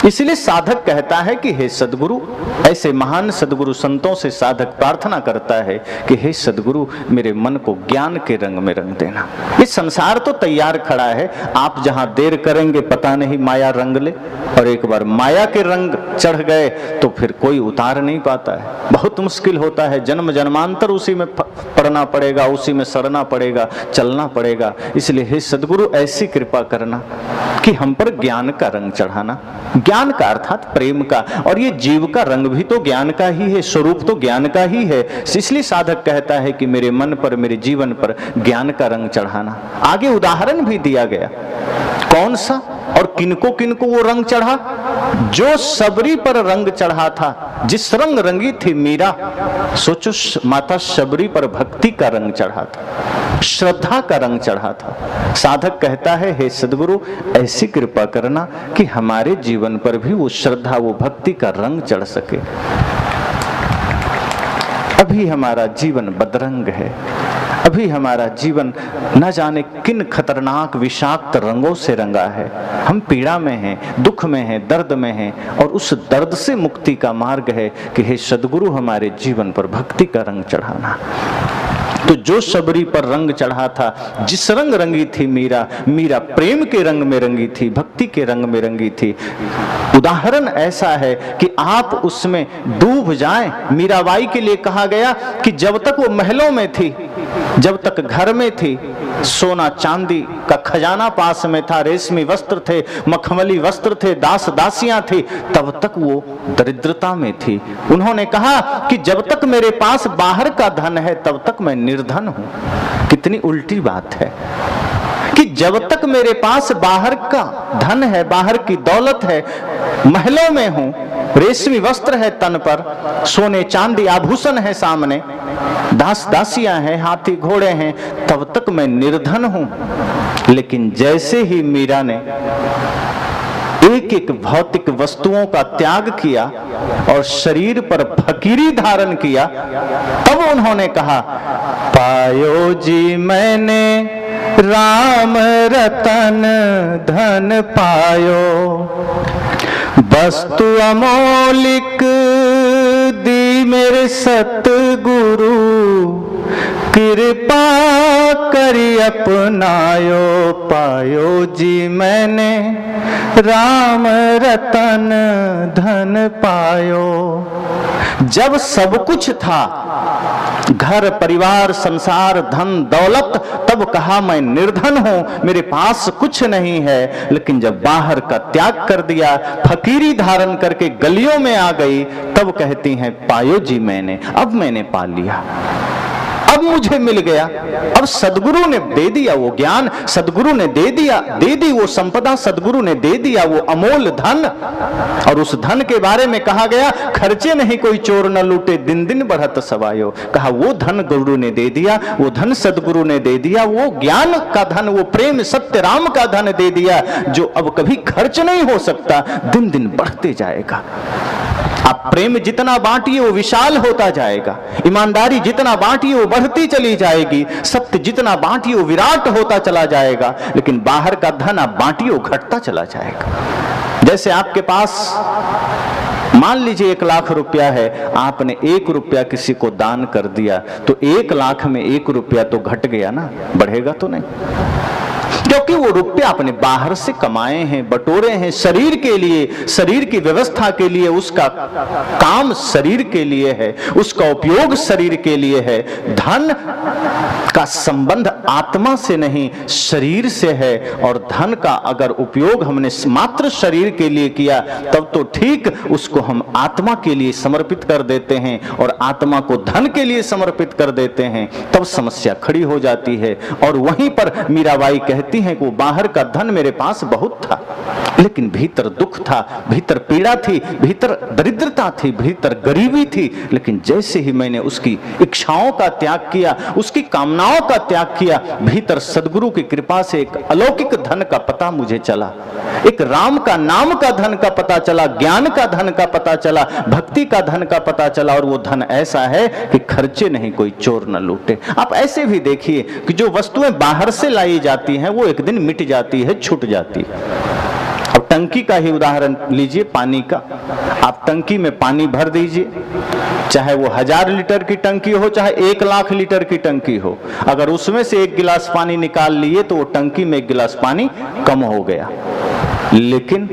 इसलिए साधक कहता है कि हे सदगुरु, ऐसे महान सदगुरु संतों से साधक प्रार्थना करता है कि हे सदगुरु, मेरे मन को ज्ञान के रंग में रंग देना। ये संसार तो तैयार खड़ा है, आप जहां देर करेंगे पता नहीं माया रंग ले, और एक बार माया के रंग चढ़ गए तो फिर कोई उतार नहीं पाता है, बहुत मुश्किल होता है। जन्म जन्मांतर उसी में पड़ना पड़ेगा, उसी में सड़ना पड़ेगा, चलना पड़ेगा। इसलिए हे सदगुरु, ऐसी कृपा करना कि हम पर ज्ञान का रंग चढ़ाना। ज्ञान का अर्थात प्रेम का, और ये जीव का रंग भी तो ज्ञान का ही है, स्वरूप तो ज्ञान का ही है। इसलिए साधक कहता है कि मेरे मन पर, मेरे जीवन पर ज्ञान का रंग चढ़ाना। आगे उदाहरण भी दिया गया, कौन सा और किनको किनको वो रंग चढ़ा? जो शबरी पर रंग चढ़ा था, जिस रंग रंगी थी मीरा, सोचो माता शबरी पर भक्ति का रंग चढ़ा था, श्रद्धा का रंग चढ़ा था। साधक कहता है हे सदगुरु, ऐसी कृपा करना कि हमारे जीवन पर भी वो श्रद्धा, वो भक्ति का रंग चढ़ सके। अभी हमारा जीवन बदरंग है, अभी हमारा जीवन न जाने किन खतरनाक विषाक्त रंगों से रंगा है। हम पीड़ा में हैं, दुख में हैं, दर्द में हैं, और उस दर्द से मुक्ति का मार्ग है कि हे सदगुरु, हमारे जीवन पर भक्ति का रंग चढ़ाना। तो जो शबरी पर रंग चढ़ा था, जिस रंग रंगी थी मीरा, मीरा प्रेम के रंग में रंगी थी, भक्ति के रंग में रंगी थी। उदाहरण ऐसा है कि आप उसमें डूब जाएं। मीराबाई के लिए कहा गया कि जब तक वो महलों में थी, जब तक घर में थी, सोना चांदी का खजाना पास में था, रेशमी वस्त्र थे, मखमली वस्त्र थे, दास दासियां थी, तब तक वो दरिद्रता में थी। उन्होंने कहा कि जब तक मेरे पास बाहर का धन है तब तक मैं निर्धन हूं। कितनी उल्टी बात है कि जब तक मेरे पास बाहर का धन है, बाहर की दौलत है, महलों में हूं, रेशमी वस्त्र है तन पर, सोने चांदी आभूषण है सामने, दास दासियां हैं, हाथी घोड़े हैं, तब तक मैं निर्धन हूं। लेकिन जैसे ही मीरा ने एक एक भौतिक वस्तुओं का त्याग किया और शरीर पर फकीरी धारण किया, तब उन्होंने कहा, पायो जी मैंने राम रतन धन पायो, वस्तु अमोलिक दी मेरे सतगुरु, कृपा करी अपनायो, पायो जी मैंने राम रतन धन पायो। जब सब कुछ था, घर परिवार संसार धन दौलत, तब कहा मैं निर्धन हूं, मेरे पास कुछ नहीं है। लेकिन जब बाहर का त्याग कर दिया, फकीरी धारण करके गलियों में आ गई, तब कहती हैं पायो जी मैंने, अब मैंने पा लिया, अब मुझे मिल गया। अब सदगुरु ने दे दिया वो ज्ञान, सदगुरु ने दे दिया, दे दी वो संपदा, सदगुरु ने दे दिया वो अमोल धन। और उस धन के बारे में कहा गया, खर्चे नहीं कोई चोर न लूटे, दिन दिन बढ़त सवायो। कहा वो धन गुरु ने दे दिया, वो धन सदगुरु ने दे दिया, वो ज्ञान का धन, वो प्रेम सत्य राम का धन दे दिया, जो अब कभी खर्च नहीं हो सकता, दिन दिन बढ़ते जाएगा। आप प्रेम जितना बांटिए वो विशाल होता जाएगा, ईमानदारी जितना बांटिए वो बढ़ती चली जाएगी, सत्य जितना बांटिए वो विराट होता चला जाएगा। लेकिन बाहर का धन आप बांटिए वो घटता चला जाएगा। जैसे आपके पास मान लीजिए 1 लाख रुपया है, आपने 1 रुपया किसी को दान कर दिया, तो 1 लाख में 1 रुपया तो घट गया ना, बढ़ेगा तो नहीं, क्योंकि वो रुपया अपने बाहर से कमाए हैं, बटोरे हैं, शरीर के लिए, शरीर की व्यवस्था के लिए, उसका काम शरीर के लिए है, उसका उपयोग शरीर के लिए है। धन का संबंध आत्मा से नहीं शरीर से है, और धन का अगर उपयोग हमने मात्र शरीर के लिए किया तब तो ठीक, उसको हम आत्मा के लिए समर्पित कर देते हैं और आत्मा को धन के लिए समर्पित कर देते हैं, तब समस्या खड़ी हो जाती है। और वहीं पर मीराबाई कहती हैं कि वो बाहर का धन मेरे पास बहुत था, लेकिन भीतर दुख था, भीतर पीड़ा थी, भीतर दरिद्रता थी, भीतर गरीबी थी। लेकिन जैसे ही मैंने उसकी इच्छाओं का त्याग किया, उसकी कामनाओं का त्याग किया, भीतर सदगुरु की कृपा से एक अलौकिक धन का पता मुझे चला, एक राम का नाम का धन का पता चला, ज्ञान का धन का पता चला, भक्ति का धन का पता चला। और वो धन ऐसा है कि खर्चे नहीं कोई चोर न लूटे। आप ऐसे भी देखिए कि जो वस्तुएं बाहर से लाई जाती हैं वो एक दिन मिट जाती है, छूट जाती है, अब टंकी का ही उदाहरण लीजिए, पानी का। आप टंकी में पानी भर दीजिए, चाहे वो 1000 लीटर की टंकी हो, चाहे 1 लाख लीटर की टंकी हो। अगर उसमें से 1 गिलास पानी निकाल लिए तो वो टंकी में 1 गिलास पानी कम हो गया। लेकिन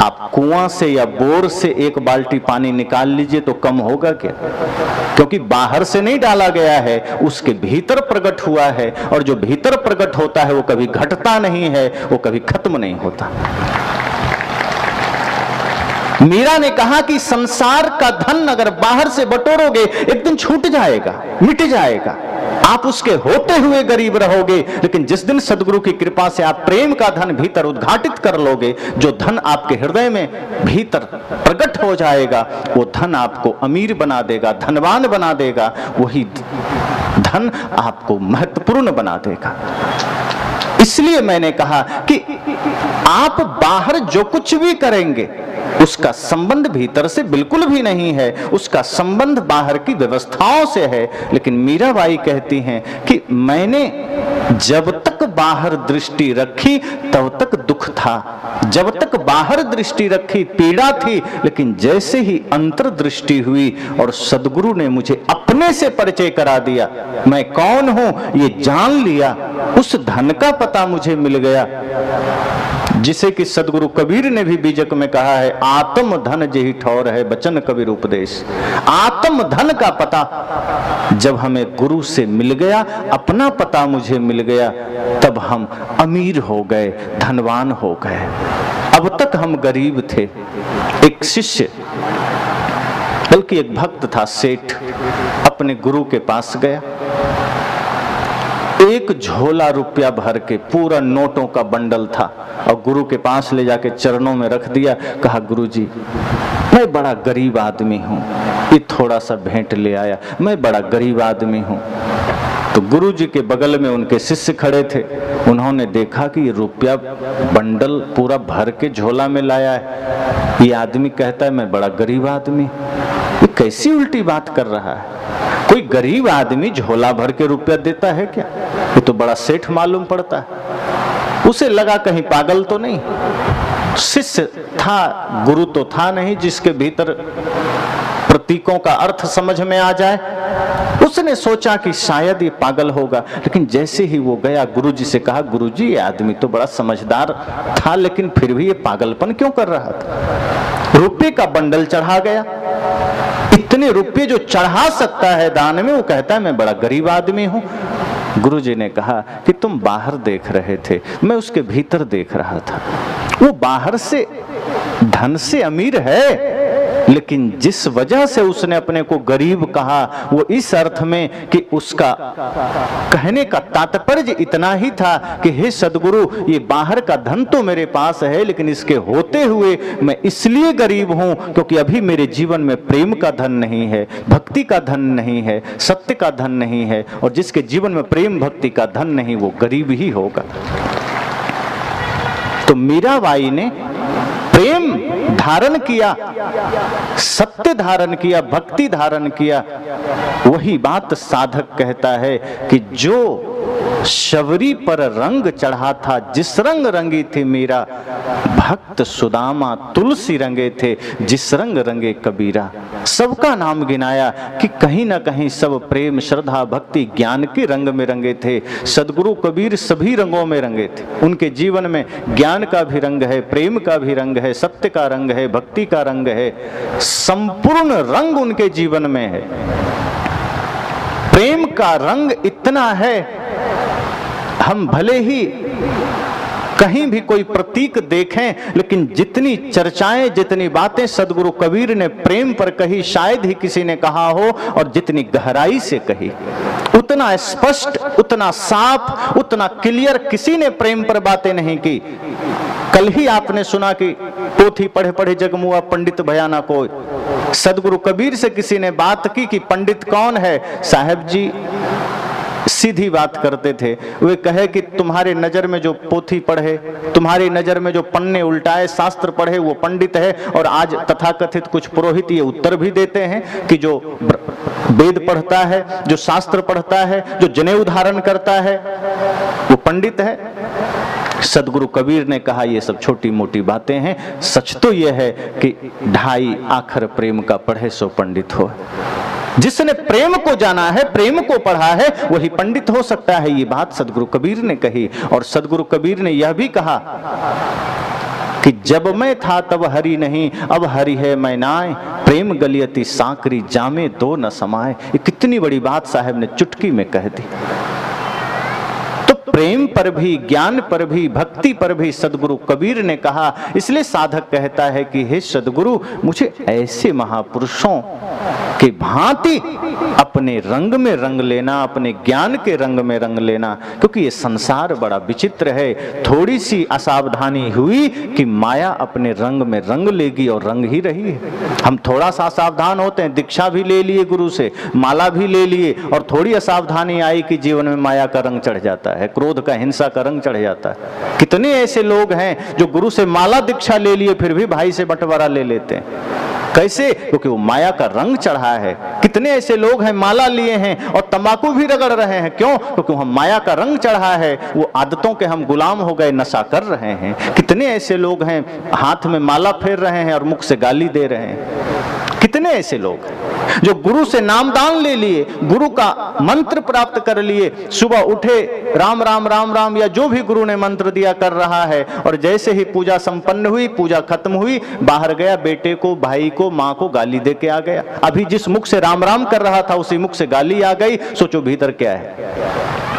आप कुआं से या बोर से 1 बाल्टी पानी निकाल लीजिए तो कम होगा क्या? क्योंकि बाहर से नहीं डाला गया है, उसके भीतर प्रकट हुआ है, और जो भीतर प्रकट होता है वो कभी घटता नहीं है, वो कभी खत्म नहीं होता। मीरा ने कहा कि संसार का धन अगर बाहर से बटोरोगे एक दिन छूट जाएगा, मिट जाएगा, आप उसके होते हुए गरीब रहोगे। लेकिन जिस दिन सदगुरु की कृपा से आप प्रेम का धन भीतर उद्घाटित कर लोगे, जो धन आपके हृदय में भीतर प्रकट हो जाएगा, वो धन आपको अमीर बना देगा, धनवान बना देगा, वही धन आपको महत्वपूर्ण बना देगा। इसलिए मैंने कहा कि आप बाहर जो कुछ भी करेंगे उसका संबंध भीतर से बिल्कुल भी नहीं है, उसका संबंध बाहर की व्यवस्थाओं से है। लेकिन मीराबाई कहती हैं कि मैंने जब तक बाहर दृष्टि रखी तब तक दुख था, जब तक बाहर दृष्टि रखी पीड़ा थी, लेकिन जैसे ही अंतर दृष्टि हुई और सदगुरु ने मुझे अपने से परिचय करा दिया, मैं कौन हूं ये जान लिया, उस धन का पता मुझे मिल गया, जिसे कि सदगुरु कबीर ने भी बीजक में कहा है, आत्म धन जेहि ठौर है बचन कबीर उपदेश। आत्म धन का पता जब हमें गुरु से मिल गया, अपना पता मुझे मिल गया, तब हम अमीर हो गए, धनवान हो गए। अब तक हम गरीब थे। एक शिष्य, बल्कि एक भक्त था, सेठ, अपने गुरु के पास गया, 1 झोला रुपया भर के, पूरा नोटों का बंडल था, और गुरु के पास ले जाके चरणों में रख दिया। कहा, गुरुजी मैं बड़ा गरीब आदमी हूँ, ये थोड़ा सा भेंट ले आया, मैं बड़ा गरीब आदमी हूँ। तो गुरुजी के बगल में उनके शिष्य खड़े थे, उन्होंने देखा कि ये रुपया बंडल पूरा भर के झोला में लाया है, ये आदमी कहता है मैं बड़ा गरीब आदमी, ये कैसी उल्टी बात कर रहा है, कोई गरीब आदमी झोला भर के रुपया देता है क्या? ये तो बड़ा सेठ मालूम पड़ता है। उसे लगा कहीं पागल तो नहीं। शिष्य था, गुरु तो था नहीं जिसके भीतर प्रतीकों का अर्थ समझ में आ जाए। उसने सोचा कि शायद ये पागल होगा, लेकिन जैसे ही वो गया गुरुजी से कहा, गुरुजी ये आदमी तो बड़ा समझदार था, लेकिन फिर भी ये पागलपन क्यों कर रहा था? रुपये का बंडल चढ़ा गया, इतने रुपये जो चढ़ा सकता है दान में, वो कहता है मैं बड़ा गरीब आदमी हूं। गुरुजी ने कहा कि तुम बाहर देख रहे थे, मैं उसके भीतर देख रहा था। वो बाहर से धन से अमीर है, लेकिन जिस वजह से उसने अपने को गरीब कहा, वो इस अर्थ में कि उसका कहने का तात्पर्य इतना ही था कि हे सदगुरु, ये बाहर का धन तो मेरे पास है, लेकिन इसके होते हुए मैं इसलिए गरीब हूं क्योंकि अभी मेरे जीवन में प्रेम का धन नहीं है, भक्ति का धन नहीं है, सत्य का धन नहीं है, और जिसके जीवन में प्रेम भक्ति का धन नहीं, वो गरीब ही होगा। तो मीराबाई ने प्रेम धारण किया, सत्य धारण किया, भक्ति धारण किया। वही बात साधक कहता है कि जो शबरी पर रंग चढ़ा था, जिस रंग रंगी थी मीरा, भक्त सुदामा तुलसी रंगे थे, जिस रंग रंगे कबीरा। सबका नाम गिनाया कि कहीं ना कहीं सब प्रेम, श्रद्धा, भक्ति, ज्ञान के रंग में रंगे थे। सदगुरु कबीर सभी रंगों में रंगे थे। उनके जीवन में ज्ञान का भी रंग है, प्रेम का भी रंग है, सत्य का रंग है, भक्ति का रंग है, संपूर्ण रंग उनके जीवन में है। प्रेम का रंग इतना है, हम भले ही कहीं भी कोई प्रतीक देखें, लेकिन जितनी चर्चाएं, जितनी बातें सदगुरु कबीर ने प्रेम पर कही, शायद ही किसी ने कहा हो, और जितनी गहराई से कही, उतना स्पष्ट, उतना साफ, उतना क्लियर किसी ने प्रेम पर बातें नहीं की। कल ही आपने सुना कि पोथी पढ़े पढ़े जगमुआ पंडित भयाना कोई। सदगुरु कबीर से किसी ने बात की कि पंडित कौन है? साहब जी सीधी बात करते थे। वे कहे कि तुम्हारे नजर में जो पोथी पढ़े, तुम्हारी नजर में जो पन्ने उल्टाए, शास्त्र पढ़े, वो पंडित है। और आज तथाकथित कुछ पुरोहित ये उत्तर भी देते हैं कि जो वेद पढ़ता है, जो शास्त्र पढ़ता है, जो जनेऊ धारण करता है, वो पंडित है। सदगुरु कबीर ने कहा ये सब छोटी मोटी बातें हैं, सच तो यह है कि 2.5 आखर प्रेम का पढ़े सो पंडित हो। जिसने प्रेम को जाना है, प्रेम को पढ़ा है, वही पंडित हो सकता है। ये बात सदगुरु कबीर ने कही। और सदगुरु कबीर ने यह भी कहा कि जब मैं था तब हरि नहीं, अब हरि है मैं नाय, प्रेम गलियती सांकरी जामे दो न समाए। ये कितनी बड़ी बात साहब ने चुटकी में कह दी। तो प्रेम पर भी, ज्ञान पर भी, भक्ति पर भी सदगुरु कबीर ने कहा। इसलिए साधक कहता है कि हे सदगुरु, मुझे ऐसे महापुरुषों के भांति अपने रंग में रंग लेना, अपने ज्ञान के रंग में रंग लेना, क्योंकि ये संसार बड़ा विचित्र है। थोड़ी सी असावधानी हुई कि माया अपने रंग में रंग लेगी और रंग ही रही है। हम थोड़ा सा सावधान होते हैं, दीक्षा भी ले लिए गुरु से, माला भी ले लिए, और थोड़ी असावधानी आई कि जीवन में माया का रंग चढ़ जाता है, क्रोध का, हिंसा का रंग चढ़ जाता है। कितने ऐसे लोग हैं जो गुरु से माला दीक्षा ले लिए फिर भी भाई से बंटवारा ले लेते हैं। कैसे? क्योंकि वो माया का रंग चढ़ा है। कितने ऐसे लोग हैं माला लिए हैं और तंबाकू भी रगड़ रहे हैं, क्यों? क्योंकि हम माया का रंग चढ़ा है, वो आदतों के हम गुलाम हो गए, नशा कर रहे हैं। कितने ऐसे लोग हैं हाथ में माला फेर रहे हैं और मुख से गाली दे रहे हैं। कितने ऐसे लोग हैं जो गुरु से नामदान ले लिए, गुरु का मंत्र प्राप्त कर लिए, सुबह उठे राम राम राम राम या जो भी गुरु ने मंत्र दिया कर रहा है, और जैसे ही पूजा संपन्न हुई, पूजा खत्म हुई, बाहर गया, बेटे को, भाई को, माँ को गाली दे के आ गया। अभी जिस मुख से राम राम कर रहा था उसी मुख से गाली आ गई। सोचो भीतर क्या है?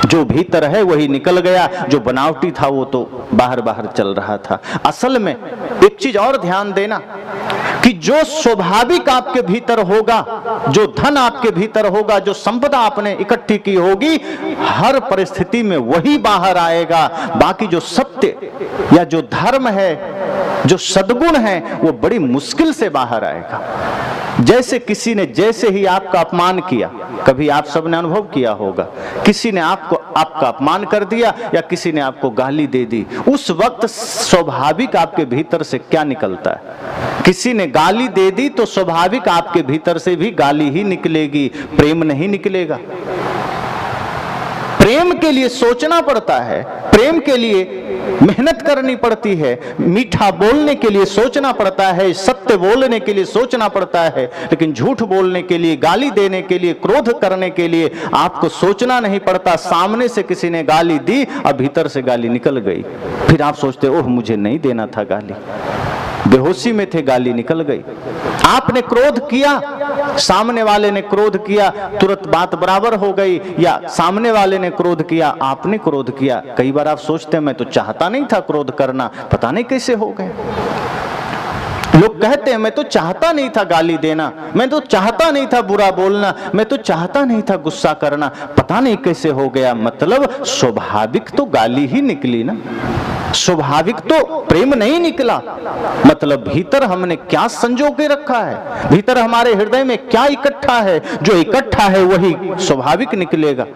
जो भीतर है वही निकल गया, जो बनावटी था वो तो बाहर बाहर चल रहा था। असल में एक चीज और ध्यान देना कि जो स्वाभाविक आपके भीतर होगा, जो धन आपके भीतर होगा, जो संपदा आपने इकट्ठी की होगी, हर परिस्थिति में वही बाहर आएगा। बाकी जो सत्य या जो धर्म है, जो सद्गुण है, वो बड़ी मुश्किल से बाहर आएगा। जैसे किसी ने जैसे ही आपका अपमान किया, कभी आप सबने अनुभव किया होगा, किसी ने आपका अपमान कर दिया या किसी ने आपको गाली दे दी, उस वक्त स्वाभाविक आपके भीतर से क्या निकलता है? किसी ने गाली दे दी तो स्वाभाविक आपके भीतर से भी गाली ही निकलेगी, प्रेम नहीं निकलेगा। प्रेम के लिए सोचना पड़ता है, प्रेम के लिए मेहनत करनी पड़ती है, मीठा बोलने के लिए सोचना पड़ता है, सत्य बोलने के लिए सोचना पड़ता है, लेकिन झूठ बोलने के लिए, गाली देने के लिए, क्रोध करने के लिए आपको सोचना नहीं पड़ता। सामने से किसी ने गाली दी और भीतर से गाली निकल गई, फिर आप सोचते ओह मुझे नहीं देना था गाली, बेहोशी में थे, गाली निकल गई। आपने क्रोध किया, सामने वाले ने क्रोध किया, तुरंत बात बराबर हो गई, या सामने वाले ने क्रोध किया, आपने क्रोध किया। कई बार आप सोचते हैं मैं तो चाहता नहीं था क्रोध करना, पता नहीं कैसे हो गए। लोग कहते हैं मैं तो चाहता नहीं था गाली देना, मैं तो चाहता नहीं था बुरा बोलना, मैं तो चाहता नहीं था गुस्सा करना, पता नहीं कैसे हो गया। मतलब स्वाभाविक तो गाली ही निकली ना, स्वाभाविक तो प्रेम नहीं निकला। मतलब भीतर हमने क्या संजो के रखा है, भीतर हमारे हृदय में क्या इकट्ठा है, जो इकट्ठा है वही स्वाभाविक निकलेगा।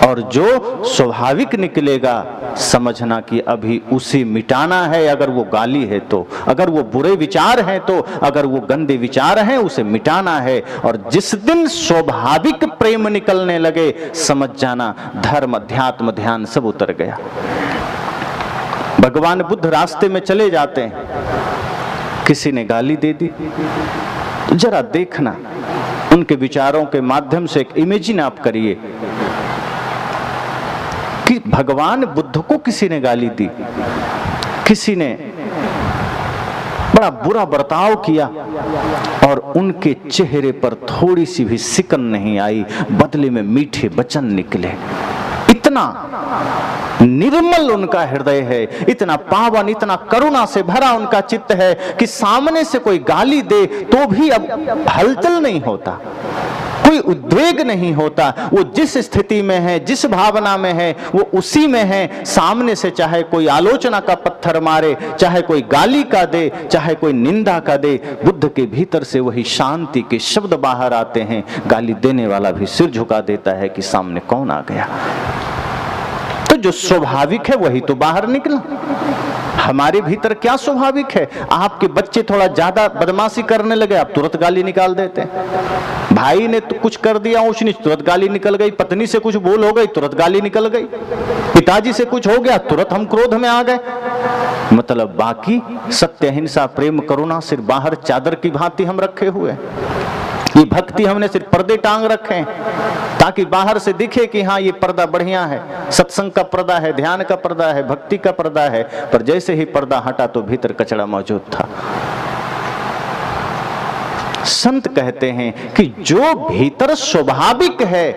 और जो स्वाभाविक निकलेगा समझना कि अभी उसे मिटाना है। अगर वो गाली है तो, अगर वो बुरे विचार हैं तो, अगर वो गंदे विचार हैं उसे मिटाना है। और जिस दिन स्वाभाविक प्रेम निकलने लगे, समझ जाना धर्म, अध्यात्म, ध्यान सब उतर गया। भगवान बुद्ध रास्ते में चले जाते हैं, किसी ने गाली दे दी, जरा देखना उनके विचारों के माध्यम से एक इमेजिन आप करिए कि भगवान बुद्ध को किसी ने गाली दी, किसी ने बड़ा बुरा बर्ताव किया और उनके चेहरे पर थोड़ी सी भी सिकन नहीं आई, बदले में मीठे वचन निकले। इतना निर्मल उनका हृदय है, इतना पावन, इतना करुणा से भरा उनका चित्त है कि सामने से कोई गाली दे तो भी अब हलचल नहीं होता, कोई उद्वेग नहीं होता। वो जिस स्थिति में है, जिस भावना में है, वो उसी में है। सामने से चाहे कोई आलोचना का पत्थर मारे, चाहे कोई गाली का दे, चाहे कोई निंदा का दे, बुद्ध के भीतर से वही शांति के शब्द बाहर आते हैं। गाली देने वाला भी सिर झुका देता है कि सामने कौन आ गया। तो जो स्वाभाविक है वही तो बाहर निकला। हमारे भीतर क्या स्वाभाविक है? आपके बच्चे थोड़ा ज्यादा बदमाशी करने लगे, आप तुरंत गाली निकाल देते हैं। भाई ने तो कुछ कर दिया ऊंच नीच, तुरंत गाली निकल गई। पत्नी से कुछ बोल हो गई, तुरंत गाली निकल गई। पिताजी से कुछ हो गया, तुरंत हम क्रोध में आ गए। मतलब बाकी सत्य, अहिंसा, प्रेम, करुणा सिर्फ बाहर चादर की भांति हम रखे हुए हैं। ये भक्ति हमने सिर्फ पर्दे टांग रखे हैं ताकि बाहर से दिखे कि हाँ ये पर्दा बढ़िया है, सत्संग का पर्दा है, ध्यान का पर्दा है, भक्ति का पर्दा है। पर जैसे ही पर्दा हटा तो भीतर कचरा मौजूद था। संत कहते हैं कि जो भीतर स्वाभाविक है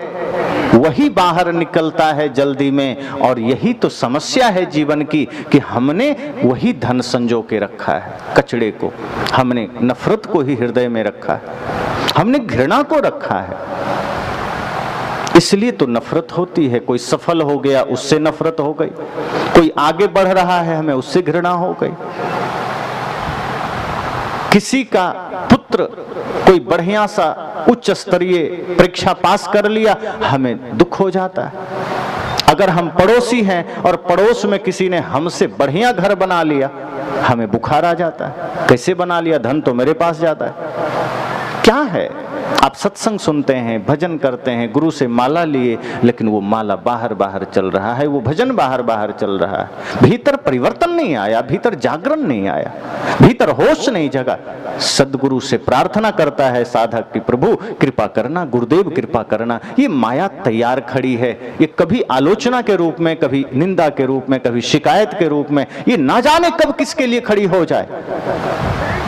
वही बाहर निकलता है जल्दी में। और यही तो समस्या है जीवन की कि हमने वही धन संजो के रखा है, कचड़े को। हमने नफरत को ही हृदय में रखा है, हमने घृणा को रखा है। इसलिए तो नफरत होती है। कोई सफल हो गया उससे नफरत हो गई, कोई आगे बढ़ रहा है हमें उससे घृणा हो गई। किसी का पुत्र कोई बढ़िया सा उच्च स्तरीय परीक्षा पास कर लिया, हमें दुख हो जाता है। अगर हम पड़ोसी हैं और पड़ोस में किसी ने हमसे बढ़िया घर बना लिया, हमें बुखार आ जाता है। कैसे बना लिया? धन तो मेरे पास जाता है। क्या है? आप सत्संग सुनते हैं, भजन करते हैं, गुरु से माला लिए, लेकिन वो माला बाहर बाहर चल रहा है, वो भजन बाहर बाहर चल रहा है। भीतर परिवर्तन नहीं आया, भीतर जागरण नहीं आया, भीतर होश नहीं जगा। सदगुरु से प्रार्थना करता है साधक कि प्रभु कृपा करना, गुरुदेव कृपा करना। ये माया तैयार खड़ी है, ये कभी आलोचना के रूप में, कभी निंदा के रूप में, कभी शिकायत के रूप में, ये ना जाने कब किसके लिए खड़ी हो जाए।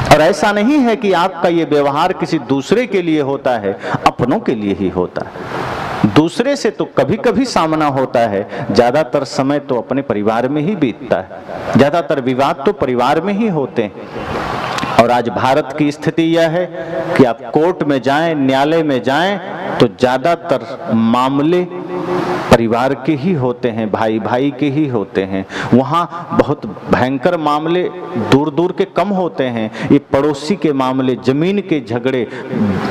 और ऐसा नहीं है कि आपका ये व्यवहार किसी दूसरे के लिए होता है, अपनों के लिए ही होता है। दूसरे से तो कभी कभी सामना होता है, ज्यादातर समय तो अपने परिवार में ही बीतता है। ज्यादातर विवाद तो परिवार में ही होते हैं। और आज भारत की स्थिति यह है कि आप कोर्ट में जाएं, न्यायालय में जाएं तो ज्यादातर मामले परिवार के ही होते हैं, भाई भाई के ही होते हैं। वहाँ बहुत भयंकर मामले दूर दूर के कम होते हैं। ये पड़ोसी के मामले, जमीन के झगड़े,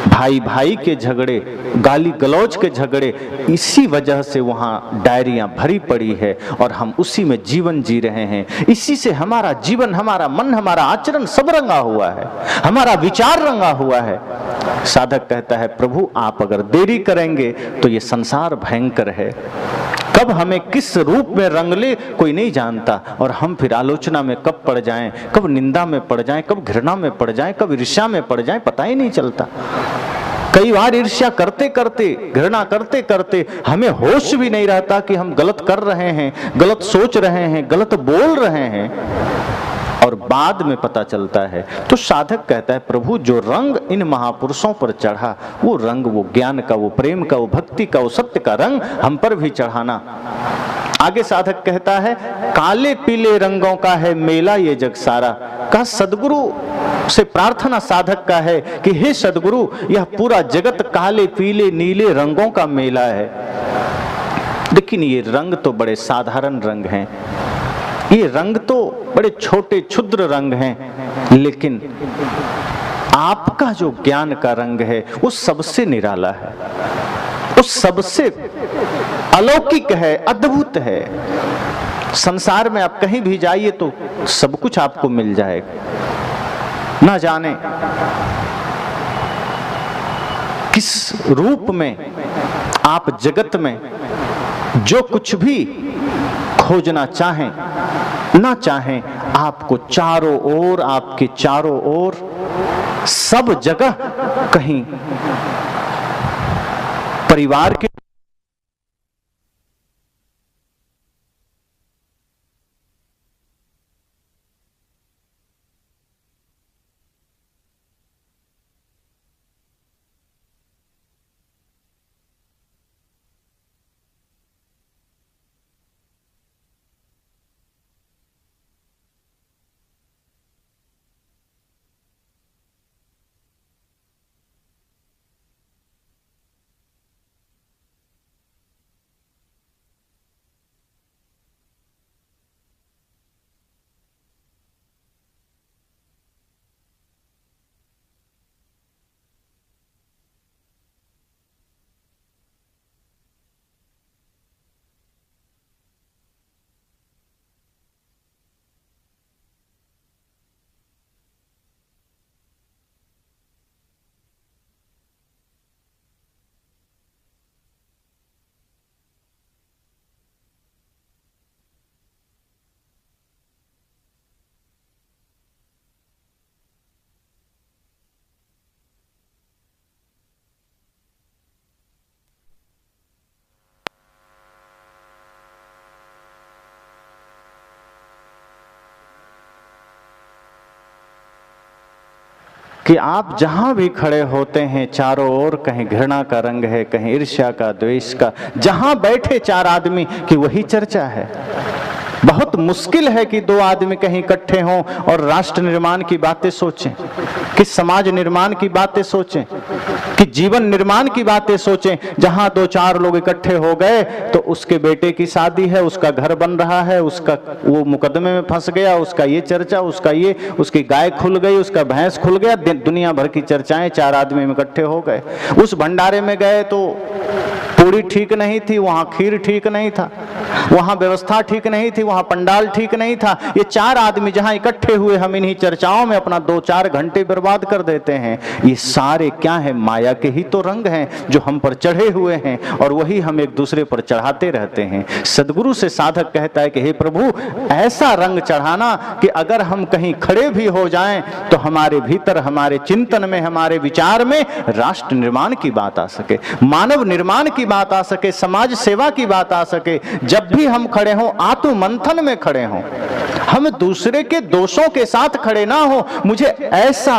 भाई भाई के झगड़े, गाली गलौज के झगड़े, इसी वजह से वहाँ डायरियाँ भरी पड़ी है और हम उसी में जीवन जी रहे हैं। इसी से हमारा जीवन, हमारा मन, हमारा आचरण सब रंगा हुआ है, हमारा विचार रंगा हुआ है। साधक कहता है प्रभु आप अगर देरी करेंगे तो ये संसार भयंकर है। कब हमें किस रूप में रंग ले कोई नहीं जानता, और हम फिर आलोचना में कब पड़ जाएं, कब निंदा में पड़ जाएं, कब घृणा में पड़ जाएं, कब ईर्ष्या में पड़ जाएं, पता ही नहीं चलता। कई बार ईर्ष्या करते करते, घृणा करते करते हमें होश भी नहीं रहता कि हम गलत कर रहे हैं, गलत सोच रहे हैं, गलत बोल रहे हैं, और बाद में पता चलता है। तो साधक कहता है प्रभु जो रंग इन महापुरुषों पर चढ़ा, वो रंग, वो ज्ञान का, वो प्रेम का, वो भक्ति का, वो सत्य का रंग हम पर भी चढ़ाना। आगे साधक कहता है काले पीले रंगों का है मेला ये जग सारा। का सदगुरु से प्रार्थना साधक का है कि हे सदगुरु यह पूरा जगत काले पीले नीले रंगों का मेला है। लेकिन ये रंग तो बड़े साधारण रंग हैं, ये रंग तो बड़े छोटे क्षुद्र रंग हैं, लेकिन आपका जो ज्ञान का रंग है वो सबसे निराला है, वो सबसे अलौकिक है, अद्भुत है। संसार में आप कहीं भी जाइए तो सब कुछ आपको मिल जाएगा। ना जाने किस रूप में आप जगत में जो कुछ भी खोजना चाहें ना चाहें, आपको चारों ओर, आपके चारों ओर सब जगह कहीं परिवार के कि आप जहां भी खड़े होते हैं चारों ओर कहीं घृणा का रंग है, कहीं ईर्ष्या का, द्वेष का। जहां बैठे चार आदमी की वही चर्चा है। बहुत मुश्किल है कि दो आदमी कहीं इकट्ठे हों और राष्ट्र निर्माण की बातें सोचें, कि समाज निर्माण की बातें सोचें, कि जीवन निर्माण की बातें सोचें। जहां दो चार लोग इकट्ठे हो गए तो उसके बेटे की शादी है, उसका घर बन रहा है, उसका वो मुकदमे में फंस गया, उसका ये चर्चा, उसका ये, उसकी गाय खुल गई, उसका भैंस खुल गया, दुनिया भर की चर्चाएं चार आदमी में इकट्ठे हो गए। उस भंडारे में गए तो पूरी ठीक नहीं थी, वहां खीर ठीक नहीं था, वहां व्यवस्था ठीक नहीं थी, वहां पंडाल ठीक नहीं था। ये चार आदमी जहां इकट्ठे हुए, हम इन्हीं चर्चाओं में अपना 2-4 घंटे बर्बाद कर देते हैं। ये सारे क्या है? माया के ही तो रंग हैं जो हम पर चढ़े हुए हैं, और वही हम एक दूसरे पर चढ़ाते रहते हैं। सदगुरु से साधक कहता है कि हे प्रभु, ऐसा रंग चढ़ाना कि अगर हम कहीं खड़े भी हो जाएं तो हमारे भीतर, हमारे चिंतन में, हमारे विचार में राष्ट्र निर्माण की बात आ सके, मानव निर्माण की बात आ सके, समाज सेवा की बात आ सके। जब भी हम खड़े हों, आत्म मंथन में खड़े हों, हम दूसरे के दोषों के साथ खड़े ना हो। मुझे ऐसा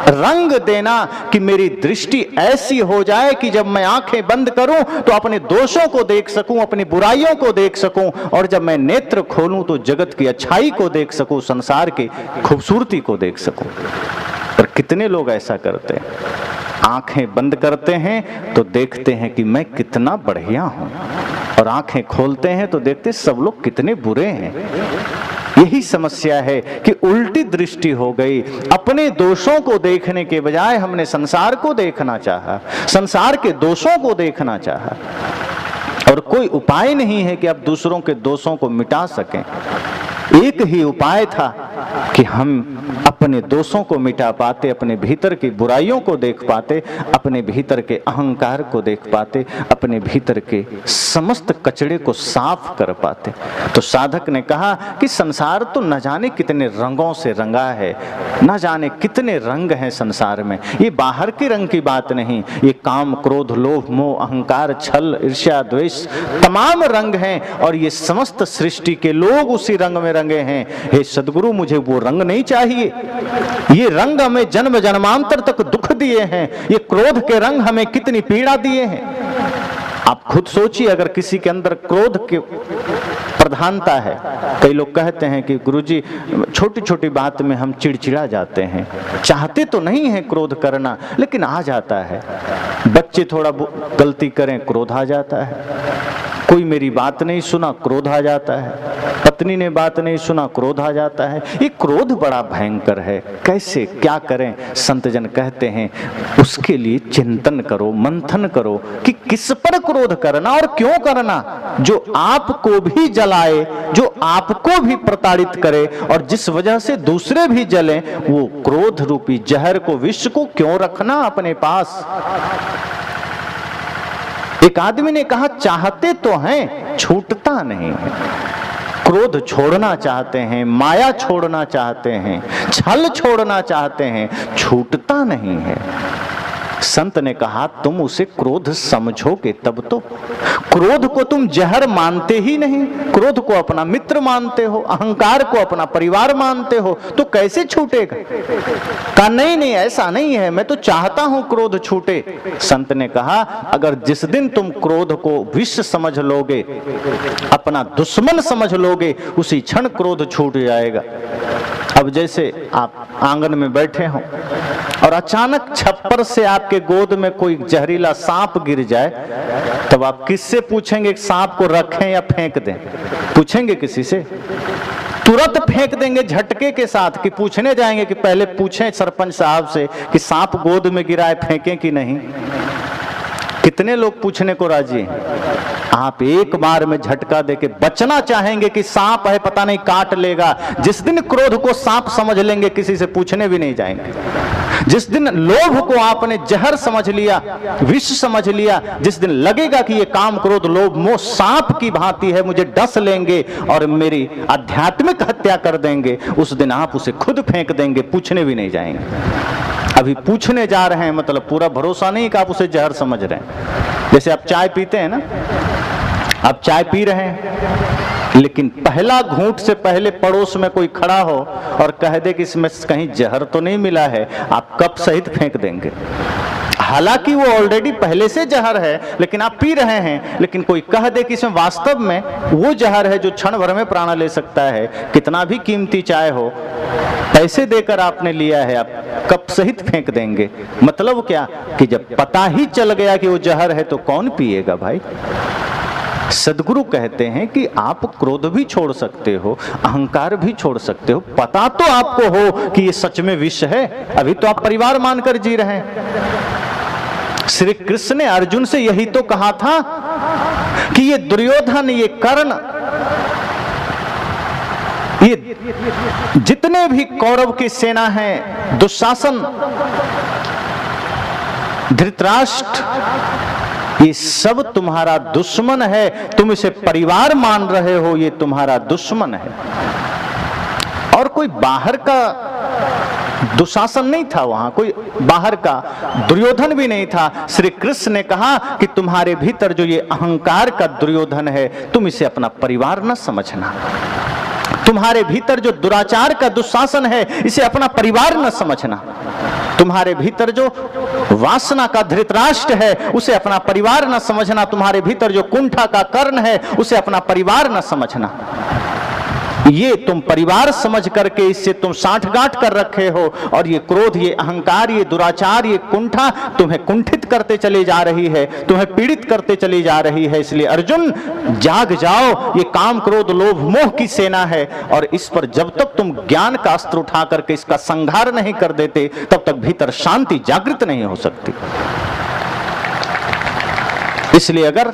रंग देना कि मेरी दृष्टि ऐसी हो जाए कि जब मैं आंखें बंद करूं तो अपने दोषों को देख सकूं, अपनी बुराइयों को देख सकूं, और जब मैं नेत्र खोलूं तो जगत की अच्छाई को देख सकूं, संसार की खूबसूरती को देख सकूं। पर कितने लोग ऐसा करते हैं? आंखें बंद करते हैं तो देखते हैं कि मैं कितना बढ़िया हूं, और आंखें खोलते हैं तो देखते सब लोग कितने बुरे हैं। यही समस्या है कि उल्टी दृष्टि हो गई। अपने दोषों को देखने के बजाय हमने संसार को देखना चाहा, संसार के दोषों को देखना चाहा, और कोई उपाय नहीं है कि आप दूसरों के दोषों को मिटा सकें। एक ही उपाय था कि हम अपने दोषों को मिटा पाते, अपने भीतर की बुराइयों को देख पाते, अपने भीतर के अहंकार को देख पाते, अपने भीतर के समस्त कचड़े को साफ कर पाते। तो साधक ने कहा कि संसार तो न जाने कितने रंगों से रंगा है, न जाने कितने रंग हैं संसार में। ये बाहर के रंग की बात नहीं, ये काम, क्रोध, लोभ, मोह, अहंकार, छल, ईर्ष्या, द्वेष, तमाम रंग हैं, और ये समस्त सृष्टि के लोग उसी रंग में रंगे हैं। हे सदगुरु, मुझे वो रंग नहीं चाहिए। ये रंग हमें जन्म जन्मांतर तक दुख दिए हैं, ये क्रोध के रंग हमें कितनी पीड़ा दिए हैं। आप खुद सोचिए, अगर किसी के अंदर क्रोध की प्रधानता है, कई लोग कहते हैं कि गुरुजी छोटी छोटी बात में हम चिड़चिड़ा जाते हैं, चाहते तो नहीं है क्रोध करना लेकिन आ जाता है। बच्चे थोड़ा गलती करें, क्रोध आ जाता है। कोई मेरी बात नहीं सुना, क्रोध आ जाता है। पत्नी ने बात नहीं सुना, क्रोध आ जाता है। ये क्रोध बड़ा भयंकर है। कैसे, क्या करें? संत जन कहते हैं उसके लिए चिंतन करो, मंथन करो कि किस पर क्रोध करना और क्यों करना। जो आपको भी जलाए, जो आपको भी प्रताड़ित करे, और जिस वजह से दूसरे भी जलें, वो क्रोध रूपी जहर को, विष को क्यों रखना अपने पास। एक आदमी ने कहा, चाहते तो हैं, छूटता नहीं है। क्रोध छोड़ना चाहते हैं, माया छोड़ना चाहते हैं, छल छोड़ना चाहते हैं, छूटता नहीं है। संत ने कहा, तुम उसे क्रोध समझोगे तब तो। क्रोध को तुम जहर मानते ही नहीं, क्रोध को अपना मित्र मानते हो, अहंकार को अपना परिवार मानते हो, तो कैसे छूटेगा? कहा नहीं नहीं, ऐसा नहीं है, मैं तो चाहता हूं क्रोध छूटे। संत ने कहा, अगर जिस दिन तुम क्रोध को विष समझ लोगे, अपना दुश्मन समझ लोगे, उसी क्षण क्रोध छूट जाएगा। अब जैसे आप आंगन में बैठे हो और अचानक छप्पर से आपके गोद में कोई जहरीला सांप गिर जाए, तब आप किससे पूछेंगे सांप को रखें या फेंक दें? पूछेंगे किसी से? तुरंत फेंक देंगे झटके के साथ, कि पूछने जाएंगे कि पहले पूछें सरपंच साहब से कि सांप गोद में गिरा है, फेंकें कि नहीं? कितने लोग पूछने को राजी हैं? आप एक बार में झटका देके बचना चाहेंगे कि सांप है, पता नहीं काट लेगा। जिस दिन क्रोध को सांप समझ लेंगे, किसी से पूछने भी नहीं जाएंगे। जिस दिन लोभ को आपने जहर समझ लिया, विष समझ लिया, जिस दिन लगेगा कि ये काम, क्रोध, लोभ, मोह सांप की भांति है, मुझे डस लेंगे और मेरी आध्यात्मिक हत्या कर देंगे, उस दिन आप उसे खुद फेंक देंगे, पूछने भी नहीं जाएंगे। अभी पूछने जा रहे हैं मतलब पूरा भरोसा नहीं कि आप उसे जहर समझ रहे हैं। जैसे आप चाय पीते हैं ना, आप चाय पी रहे हैं, लेकिन पहला घूंट से पहले पड़ोस में कोई खड़ा हो और कह दे कि इसमें कहीं जहर तो नहीं मिला है, आप कप सहित फेंक देंगे। हालांकि वो ऑलरेडी पहले से जहर है, लेकिन आप पी रहे हैं। लेकिन कोई कह दे कि इसमें वास्तव में वो जहर है जो क्षण भर में प्राण ले सकता है, कितना भी कीमती चाय हो, पैसे देकर आपने लिया है, आप कप सहित फेंक देंगे। मतलब क्या कि जब पता ही चल गया कि वो जहर है तो कौन पिएगा भाई। सदगुरु कहते हैं कि आप क्रोध भी छोड़ सकते हो, अहंकार भी छोड़ सकते हो, पता तो आपको हो कि ये सच में विष है, अभी तो आप परिवार मानकर जी रहे हैं। श्री कृष्ण ने अर्जुन से यही तो कहा था कि ये दुर्योधन, ये कर्ण, ये जितने भी कौरव की सेना है, दुशासन, धृतराष्ट्र, ये सब तुम्हारा दुश्मन है। तुम इसे परिवार मान रहे हो, ये तुम्हारा दुश्मन है। और कोई बाहर का दुशासन नहीं था, वहां कोई बाहर का दुर्योधन भी नहीं था। श्री कृष्ण ने कहा कि तुम्हारे भीतर जो ये अहंकार का दुर्योधन है, तुम इसे अपना परिवार न समझना। तुम्हारे भीतर जो दुराचार का दुशासन है, इसे अपना परिवार न समझना। तुम्हारे भीतर जो वासना का धृतराष्ट्र है, उसे अपना परिवार न समझना। तुम्हारे भीतर जो कुंठा का कर्ण है, उसे अपना परिवार न समझना। ये तुम परिवार समझ करके इससे तुम साठगांठ कर रखे हो, और ये क्रोध, ये अहंकार, ये दुराचार, ये कुंठा तुम्हें कुंठित करते चली जा रही है, तुम्हें पीड़ित करते चली जा रही है। इसलिए अर्जुन, जाग जाओ, ये काम, क्रोध, लोभ, मोह की सेना है, और इस पर जब तक तुम ज्ञान का अस्त्र उठा करके इसका संहार नहीं कर देते, तब तक भीतर शांति जागृत नहीं हो सकती। इसलिए अगर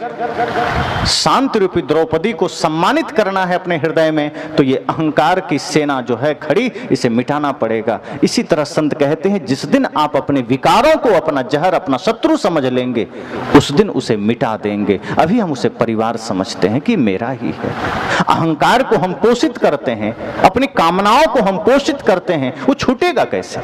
शांति रूपी द्रौपदी को सम्मानित करना है अपने हृदय में, तो ये अहंकार की सेना जो है खड़ी, इसे मिटाना पड़ेगा। इसी तरह संत कहते हैं, जिस दिन आप अपने विकारों को अपना जहर, अपना शत्रु समझ लेंगे, उस दिन उसे मिटा देंगे। अभी हम उसे परिवार समझते हैं कि मेरा ही है। अहंकार को हम पोषित करते हैं, अपनी कामनाओं को हम पोषित करते हैं, वो छूटेगा कैसे?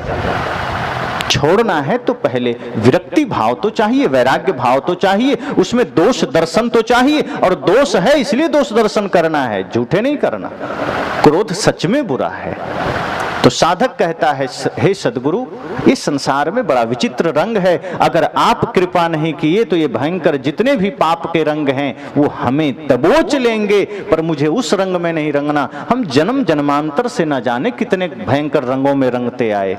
छोड़ना है तो पहले विरक्ति भाव तो चाहिए, वैराग्य भाव तो चाहिए, उसमें दोष दर्शन तो चाहिए। और दोष है इसलिए दोष दर्शन करना है, झूठे नहीं करना। क्रोध सच में बुरा है। तो साधक कहता है, हे सदगुरु, इस संसार में बड़ा विचित्र रंग है, अगर आप कृपा नहीं किए तो ये भयंकर जितने भी पाप के रंग हैं वो हमें दबोच लेंगे, पर मुझे उस रंग में नहीं रंगना। हम जन्म जन्मांतर से न जाने कितने भयंकर रंगों में रंगते आए।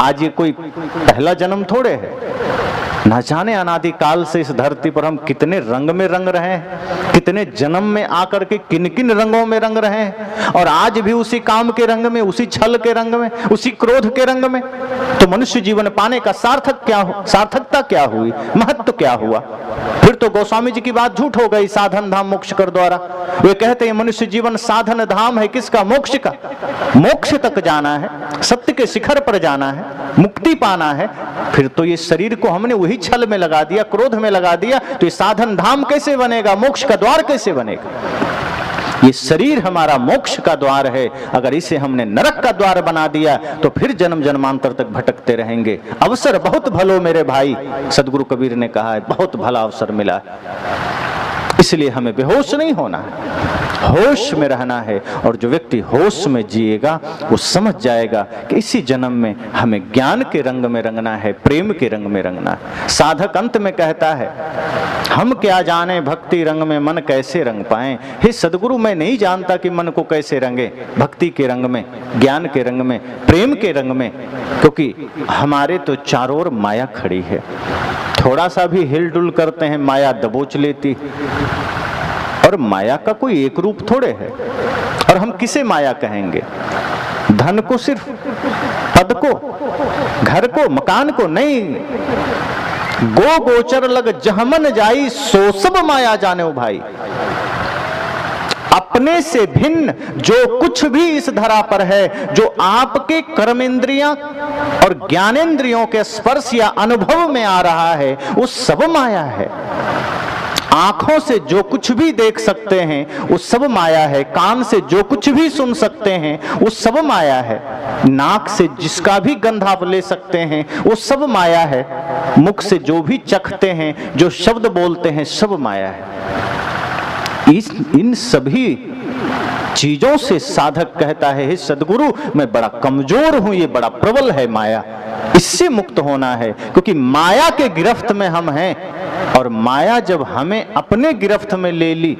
आज ये कोई पहला जन्म थोड़े है, न जाने अनादि काल से इस धरती पर हम कितने रंग में रंग रहे हैं, कितने जन्म में आकर के किन किन रंगों में रंग रहे हैं, और आज भी उसी काम के रंग में, उसी छल के रंग में, उसी क्रोध के रंग में। तो मनुष्य जीवन पाने का सार्थकता क्या हुई, महत्व क्या हुआ? फिर तो गोस्वामी जी की बात झूठ हो गई, साधन धाम मोक्ष कर द्वारा। वे कहते हैं मनुष्य जीवन साधन धाम है, किसका? मोक्ष का। मोक्ष तक जाना है, सत्य के शिखर पर जाना है, मुक्ति पाना है। फिर तो ये शरीर को हमने वही छल में लगा दिया, क्रोध में लगा दिया, तो ये साधन धाम कैसे बनेगा? मोक्ष का द्वार कैसे बनेगा? ये शरीर हमारा मोक्ष का द्वार है, अगर इसे हमने नरक का द्वार बना दिया तो फिर जन्म जन्मांतर तक भटकते रहेंगे। अवसर बहुत भलो मेरे भाई, सदगुरु कबीर ने कहा है, बहुत भला अवसर मिला। इसलिए हमें बेहोश नहीं होना है, होश में रहना है। और जो व्यक्ति होश में जिएगा वो समझ जाएगा कि इसी जन्म में हमें ज्ञान के रंग में रंगना है, प्रेम के रंग में रंगना है। साधक अंत में कहता है, हम क्या जाने भक्ति रंग में मन कैसे रंग पाएं। हे सदगुरु, मैं नहीं जानता कि मन को कैसे रंगे, भक्ति के रंग में, ज्ञान के रंग में, प्रेम के रंग में, क्योंकि हमारे तो चारों ओर माया खड़ी है। थोड़ा सा भी हिलडुल करते हैं, माया दबोच लेती। और माया का कोई एक रूप थोड़े है। और हम किसे माया कहेंगे? धन को, सिर्फ पद को, घर को, मकान को नहीं। गो गोचर लग जहमन जाई, सो सब माया जाने ओ भाई। अपने से भिन्न जो कुछ भी इस धरा पर है, जो आपके कर्मेंद्रियां और ज्ञानेंद्रियों के स्पर्श या अनुभव में आ रहा है, वो सब माया है। आंखों से जो कुछ भी देख सकते हैं वो सब माया है, कान से जो कुछ भी सुन सकते हैं वो सब माया है, नाक से जिसका भी गंध आप ले सकते हैं वो सब माया है, मुख से जो भी चखते हैं, जो शब्द बोलते हैं, सब माया है। इन सभी चीजों से साधक कहता है, हे सदगुरु मैं बड़ा कमजोर हूं, ये बड़ा प्रबल है माया, इससे मुक्त होना है। क्योंकि माया के गिरफ्त में हम हैं, और माया जब हमें अपने गिरफ्त में ले ली,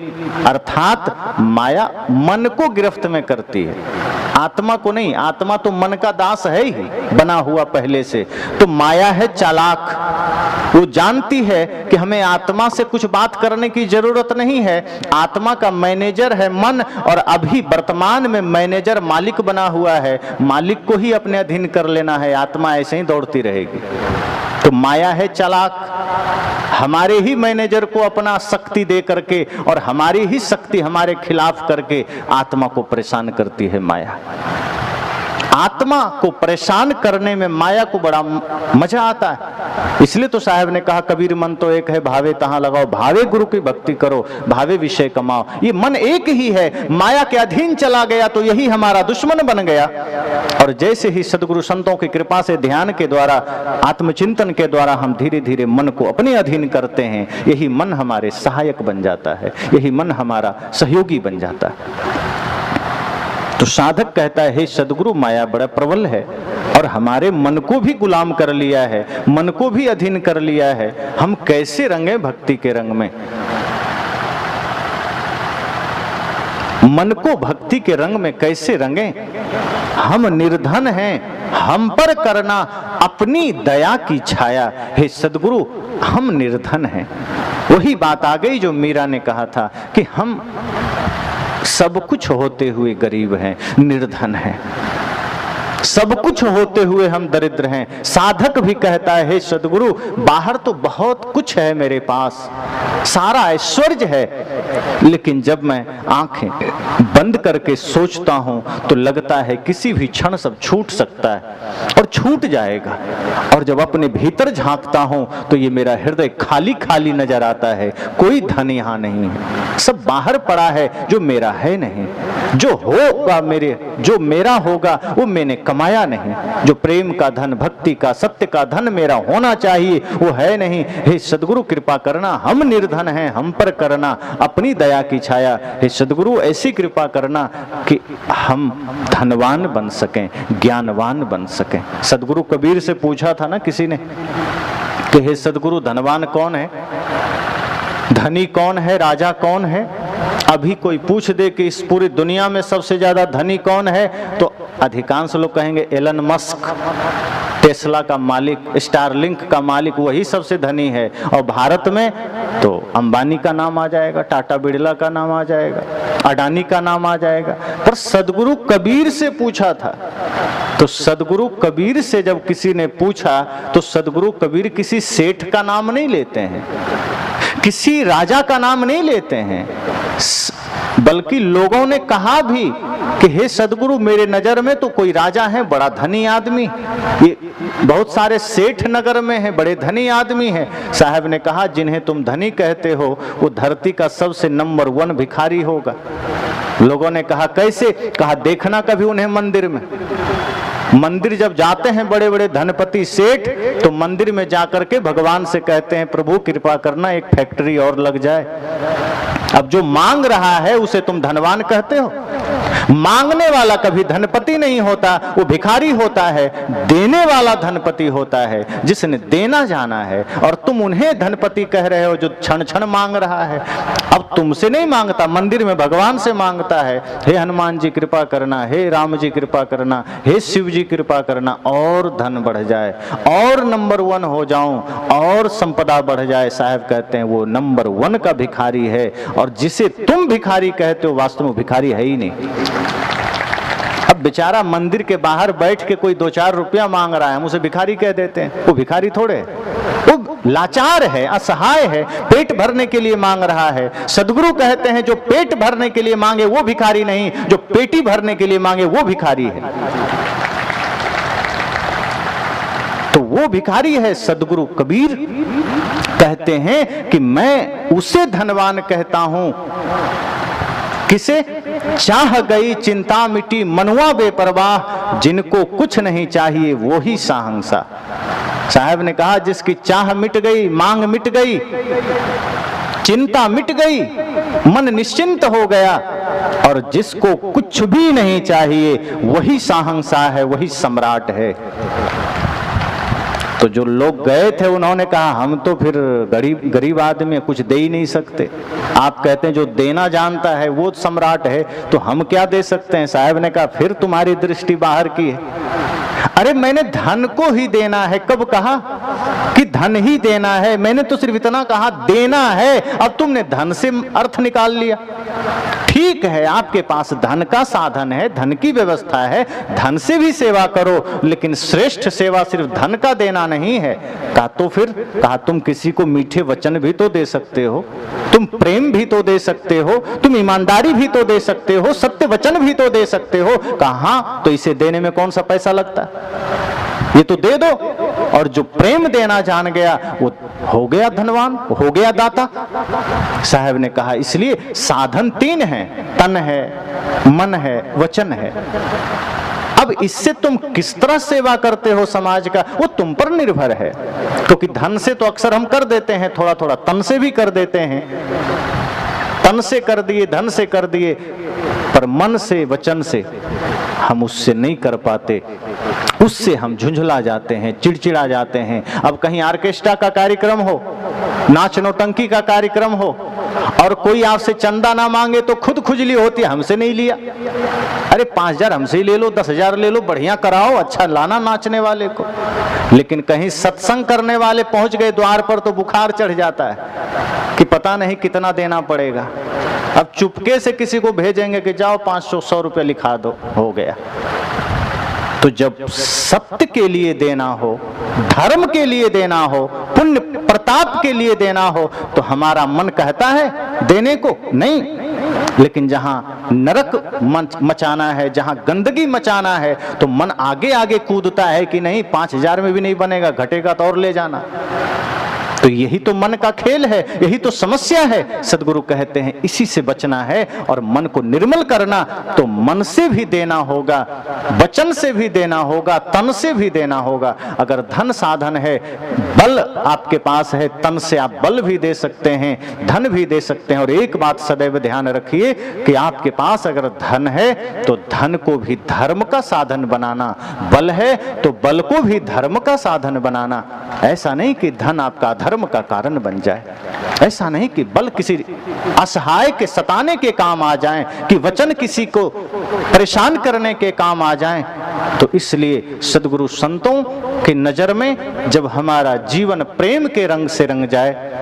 अर्थात माया मन को गिरफ्त में करती है, आत्मा को नहीं। आत्मा तो मन का दास है ही बना हुआ पहले से। तो माया है चालाक, वो जानती है कि हमें आत्मा से कुछ बात करने की जरूरत नहीं है। आत्मा का मैनेजर है मन, और अभी वर्तमान में मैनेजर मालिक बना हुआ है, मालिक को ही अपने अधीन कर लेना है, आत्मा ऐसे ही दौड़ती रहेगी। तो माया है चालाक, हमारे ही मैनेजर को अपना शक्ति दे करके और हमारी ही शक्ति हमारे खिलाफ करके आत्मा को परेशान करती है माया। आत्मा को परेशान करने में माया को बड़ा मजा आता है। इसलिए तो साहब ने कहा, कबीर मन तो एक है, भावे तहां लगाओ, भावे गुरु की भक्ति करो, भावे विषय कमाओ। ये मन एक ही है, माया के अधीन चला गया तो यही हमारा दुश्मन बन गया। और जैसे ही सदगुरु संतों की कृपा से ध्यान के द्वारा, आत्मचिंतन के द्वारा हम धीरे धीरे मन को अपने अधीन करते हैं, यही मन हमारे सहायक बन जाता है, यही मन हमारा सहयोगी बन जाता है। तो साधक कहता है, हे सदगुरु माया बड़ा प्रबल है और हमारे मन को भी गुलाम कर लिया है, मन को भी अधीन कर लिया है, हम कैसे रंगे भक्ति के रंग में। मन को भक्ति के रंग में कैसे रंगे। हम निर्धन हैं, हम पर करना अपनी दया की छाया। हे सदगुरु हम निर्धन हैं। वही बात आ गई जो मीरा ने कहा था कि हम सब कुछ होते हुए गरीब हैं, निर्धन हैं, सब कुछ होते हुए हम दरिद्र हैं। साधक भी कहता है, हे सदगुरु बाहर तो बहुत कुछ है मेरे पास, सारा ऐश्वर्य है, लेकिन जब मैं आंखें बंद करके सोचता हूं तो लगता है किसी भी क्षण सब छूट सकता है और छूट जाएगा। और जब अपने भीतर झांकता हूं तो ये मेरा हृदय खाली खाली नजर आता है, कोई धन यहां नहीं है, सब बाहर पड़ा है जो मेरा है नहीं। जो होगा मेरे, जो मेरा होगा वो मैंने कमाया नहीं। जो प्रेम का धन, भक्ति का, सत्य का धन मेरा होना चाहिए वो है नहीं। हे सदगुरु कृपा करना, हम निर्धन हैं, हम पर करना अपनी दया की छाया। हे सदगुरु ऐसी कृपा करना कि हम धनवान बन सकें, ज्ञानवान बन सकें। सदगुरु कबीर से पूछा था ना किसी ने कि हे सदगुरु धनवान कौन है, धनी कौन है, राजा कौन है। अभी कोई पूछ दे कि इस पूरी दुनिया में सबसे ज्यादा धनी कौन है, तो अधिकांश लोग कहेंगे एलन मस्क, टेस्ला का मालिक, स्टारलिंक का मालिक, वही सबसे धनी है। और भारत में तो अंबानी का नाम आ जाएगा, टाटा बिरला का नाम आ जाएगा, अडानी का नाम आ जाएगा। पर सदगुरु कबीर से पूछा था, तो सदगुरु कबीर से जब किसी ने पूछा तो सदगुरु कबीर किसी सेठ का नाम नहीं लेते हैं, किसी राजा का नाम नहीं लेते हैं, बल्कि लोगों ने कहा भी कि हे सदगुरु मेरे नजर में तो कोई राजा है, बड़ा धनी आदमी, ये बहुत सारे सेठ नगर में हैं, बड़े धनी आदमी हैं। साहब ने कहा जिन्हें तुम धनी कहते हो वो धरती का सबसे नंबर 1 भिखारी होगा। लोगों ने कहा कैसे, कहा देखना कभी उन्हें मंदिर में। मंदिर जब जाते हैं बड़े बड़े धनपति सेठ तो मंदिर में जाकर के भगवान से कहते हैं प्रभु कृपा करना एक फैक्ट्री और लग जाए। अब जो मांग रहा है उसे तुम धनवान कहते हो। मांगने वाला कभी धनपति नहीं होता, वो भिखारी होता है। देने वाला धनपति होता है, जिसने देना जाना है। और तुम उन्हें धनपति कह रहे हो जो क्षण क्षण मांग रहा है। अब तुमसे नहीं मांगता, मंदिर में भगवान से मांगता है, हे हनुमान जी कृपा करना, हे राम जी कृपा करना, हे शिव जी कृपा करना, और धन बढ़ जाए, और नंबर 1 हो जाऊं, और संपदा बढ़ जाए। साहब कहते हैं वो नंबर 1 का भिखारी है। और जिसे तुम भिखारी कहते हो वास्तव में भिखारी है ही नहीं। अब बेचारा मंदिर के बाहर बैठ के कोई 2-4 रुपया मांग रहा है, हम उसे भिखारी कह देते हैं। वो भिखारी थोड़े, वो लाचार है, असहाय है, पेट भरने के लिए मांग रहा है। सदगुरु कहते हैं जो पेट भरने के लिए मांगे वो भिखारी नहीं, जो पेटी भरने के लिए मांगे वो भिखारी है। तो वो भिखारी है। सदगुरु कबीर कहते हैं कि मैं उसे धनवान कहता हूं, किसे, चाह गई चिंता मिटी मनुआ बेपरवाह, जिनको कुछ नहीं चाहिए वो ही साहंसा। साहब ने कहा जिसकी चाह मिट गई, मांग मिट गई, चिंता मिट गई, मन निश्चिंत हो गया, और जिसको कुछ भी नहीं चाहिए वही शाहंशाह है, वही सम्राट है। तो जो लोग गए थे उन्होंने कहा हम तो फिर गरीब आदमी है, कुछ दे ही नहीं सकते। आप कहते हैं जो देना जानता है वो सम्राट है, तो हम क्या दे सकते हैं? साहब ने कहा फिर तुम्हारी दृष्टि बाहर की है। अरे मैंने धन को ही देना है, कब कहा कि धन ही देना है? मैंने तो सिर्फ इतना कहा देना है, अब तुमने धन से अर्थ निकाल लिया। ठीक है, आपके पास धन का साधन है, धन की व्यवस्था है, धन से भी सेवा करो, लेकिन श्रेष्ठ सेवा सिर्फ धन का देना नहीं है। कहा तो फिर? कहा तुम किसी को मीठे वचन भी तो दे सकते हो, तुम प्रेम भी तो दे सकते हो, तुम ईमानदारी भी तो दे सकते हो, सत्य वचन भी तो दे सकते हो। कहा तो इसे देने में कौन सा पैसा लगता है? ये तो दे दो। और जो प्रेम देना जान गया वो हो गया धनवान, हो गया दाता। साहब ने कहा इसलिए साधन 3 हैं, तन है, मन है, वचन है। अब इससे तुम किस तरह सेवा करते हो समाज का, वो तुम पर निर्भर है। क्योंकि धन से तो अक्सर हम कर देते हैं, थोड़ा थोड़ा तन से भी कर देते हैं। तन से कर दिए, धन से कर दिए, पर मन से, वचन से हम उससे नहीं कर पाते। उससे हम झुंझला जाते हैं, चिड़चिड़ा जाते हैं। अब कहीं ऑर्केस्ट्रा का कार्यक्रम हो, नाच नौटंकी का कार्यक्रम हो, और कोई आपसे चंदा ना मांगे तो खुद खुजली होती है, हमसे नहीं लिया। अरे 5,000 हमसे ही ले लो, 10,000 ले लो, बढ़िया कराओ, अच्छा लाना नाचने वाले को। लेकिन कहीं सत्संग करने वाले पहुंच गए द्वार पर तो बुखार चढ़ जाता है कि पता नहीं कितना देना पड़ेगा। अब चुपके से किसी को भेजेंगे कि जाओ 500-100 रुपये लिखा दो, हो गया। तो जब सत्य के लिए देना हो, धर्म के लिए देना हो, पुण्य प्रताप के लिए देना हो, तो हमारा मन कहता है देने को नहीं। लेकिन जहां नरक मचाना है, जहां गंदगी मचाना है, तो मन आगे आगे कूदता है कि नहीं 5,000 में भी नहीं बनेगा, घटेगा तो और ले जाना। तो यही तो मन का खेल है, यही तो समस्या है। सदगुरु कहते हैं इसी से बचना है और मन को निर्मल करना। तो मन से भी देना होगा, वचन से भी देना होगा, तन से भी देना होगा। अगर धन साधन है, बल आपके पास है, तन से आप बल भी दे सकते हैं, धन भी दे सकते हैं। और एक बात सदैव ध्यान रखिए कि आपके पास अगर धन है तो धन को भी धर्म का साधन बनाना, बल है तो बल को भी धर्म का साधन बनाना। ऐसा नहीं कि धन आपका धर्म का कारण बन जाए, ऐसा नहीं कि बल किसी असहाय के सताने के काम आ जाए, कि वचन किसी को परेशान करने के काम आ जाए। तो इसलिए सद्गुरु संतों की नजर में जब हमारा जीवन प्रेम के रंग से रंग जाए,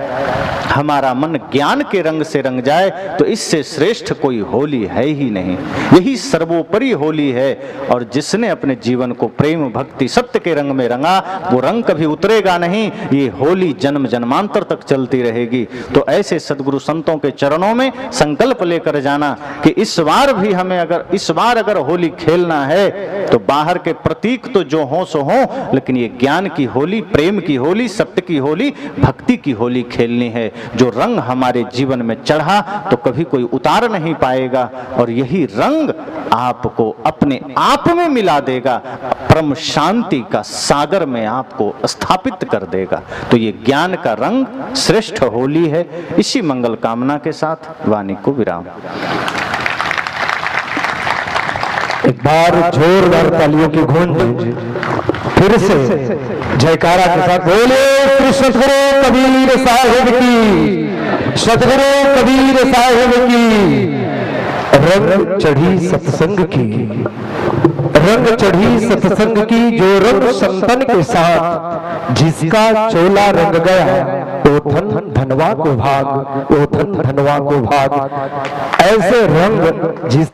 हमारा मन ज्ञान के रंग से रंग जाए, तो इससे श्रेष्ठ कोई होली है ही नहीं। यही सर्वोपरि होली है। और जिसने अपने जीवन को प्रेम भक्ति सत्य के रंग में रंगा, वो रंग कभी उतरेगा नहीं। ये होली जन्म जन्मांतर तक चलती रहेगी। तो ऐसे सद्गुरु संतों के चरणों में संकल्प लेकर जाना कि इस बार भी हमें अगर होली खेलना है तो बाहर के प्रतीक तो जो हो सो हो, लेकिन ये ज्ञान की होली, प्रेम की होली, सत्य की होली, भक्ति की होली खेलनी है। जो रंग हमारे जीवन में चढ़ा तो कभी कोई उतार नहीं पाएगा, और यही रंग आपको अपने आप में मिला देगा, परम शांति का सागर में आपको स्थापित कर देगा। तो ये ज्ञान का रंग श्रेष्ठ होली है। इसी मंगल कामना के साथ वाणी को विराम। एक बार जोरदार तालियों की गूंज फिर से जयकारा के साथ बोले श्री सतगुरु कबीर साहिब की, सतगुरु कबीर साहिब की। रंग चढ़ी सत्संग की, रंग चढ़ी सत्संग की, जो रंग संतन के साथ जिसका चोला रंग गया, वो धन धनवा को भाग, वो धन धनवा को भाग। ऐसे रंग जिस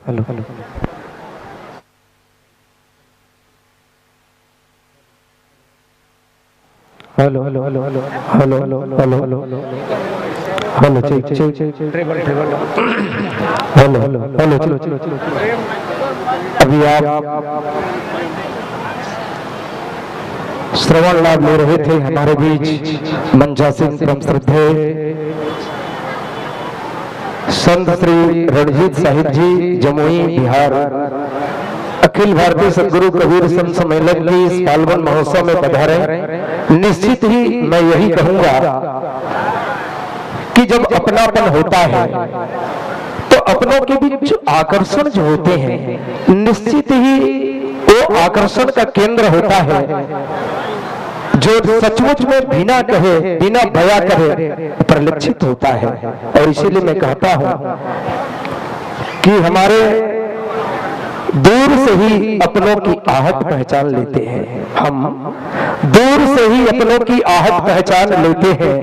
hello hello hello hello hello hello hello hello hello hello hello check check treble treble hello hello hello चलो चलो चलो अभी आप श्रवण लाभ ले रहे थे हमारे बीच मंजा सिंह परम श्रद्धेय संत श्री रणजीत साहिब जी जमुई बिहार अखिल भारतीय सदगुरु कबीर संत सम्मेलन की इस फाल्गुन महोत्सव में पधारे। निश्चित ही मैं यही कहूंगा कि जब अपनापन होता है तो अपनों के बीच जो आकर्षण जो होते हैं निश्चित ही वो आकर्षण का केंद्र होता है जो सचमुच में बिना कहे बिना बया कहे परिलक्षित होता है। और इसीलिए मैं कहता हूं कि हमारे दूर से ही अपनों की आहट पहचान लेते हैं, हम दूर से ही अपनों की आहट पहचान लेते हैं,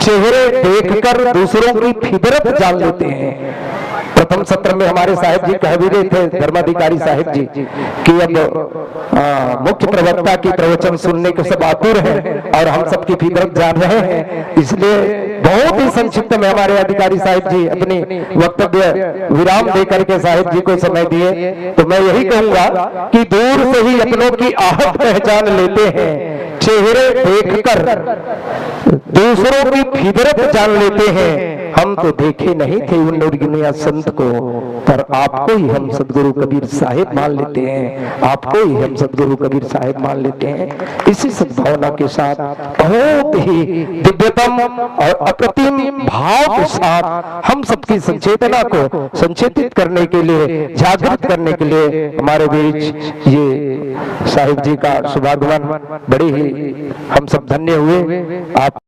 चेहरे देखकर दूसरों की फितरत जान लेते हैं। प्रथम सत्र में हमारे साहिब जी कह भी रहे थे धर्माधिकारी साहिब जी कि अब मुख्य प्रवक्ता की प्रवचन सुनने के सब आतुर हैं और हम सबकी फितरत जान रहे हैं। इसलिए बहुत ही संक्षिप्त में हमारे अधिकारी साहिब जी अपनी वक्तव्य विराम देकर के साहिब जी को समय दिए। तो मैं यही कहूंगा कि दूर से ही अपनों की आहट पहचान लेते हैं, चेहरे देखकर दूसरों की फितरत जान लेते हैं। हम तो देखे नहीं थे उन निर्गुणिया संत को, पर आपको ही हम सदगुरु कबीर साहिब मान लेते हैं, आपको ही हम सदगुरु कबीर साहिब मान लेते हैं। इसी सद्भावना के साथ बहुत ही दिव्यतम और अप्रतिम भाव के साथ हम सबकी संचेतना को संचेतित करने के लिए, जागृत करने के लिए हमारे बीच ये साहिब जी का शुभागमन बड़े ही हम सब धन्य हुए। आप